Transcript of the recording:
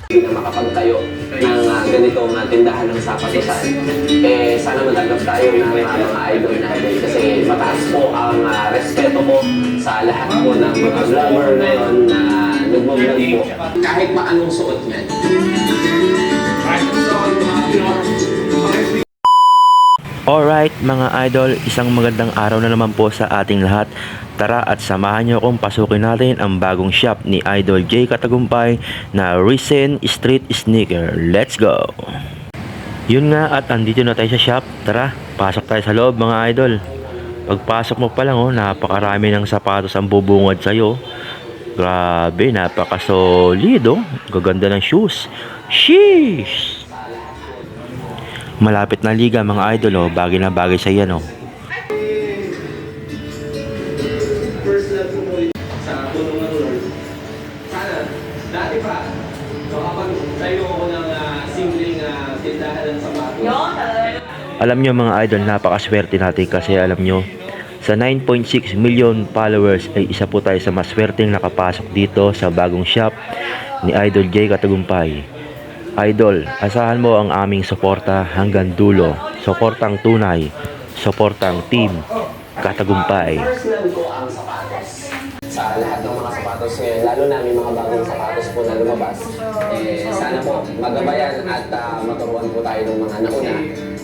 hindi na makapagtayo ng ganitong tindahan ng sapatusan, sana matanggap tayo ng mga idol natin kasi mataas po ang respeto ko sa lahat po ng mga vlogger ngayon na nagmo-vlog po. Kahit maanong suot niyan. Alright mga idol, isang magandang araw na naman po sa ating lahat. Tara at samahan nyo akong pasukin natin ang bagong shop ni Idol J Katagumpay na Recent Street Sneaker. Let's go! Yun nga at andito na tayo sa shop. Tara, pasok tayo sa loob mga idol. Pagpasok mo pa lang napakarami ng sapatos ang bubungad sa'yo. Grabe, napaka-solid Gaganda ng shoes. Sheesh! Malapit na liga mga idol bagay na bagay sa yan First love ko po sa tulungan Lord. Sana, dati pa, kapag tayo ako ng simpleng tindahan ng sapatos. Alam nyo mga idol, napakaswerte natin kasi alam nyo, sa 9.6 million followers ay isa po tayo sa maswerteng nakapasok dito sa bagong shop ni Idol J Katagumpay. Idol, asahan mo ang aming suporta hanggang dulo. Suportang tunay, suportang team Katagumpay. First love ko ang sapatos. Sa lahat ng mga sapatos ngayon, lalo na may mga bagong sapatos po na lumabas. Sana po magabayan at maturuan po tayo ng mga nauna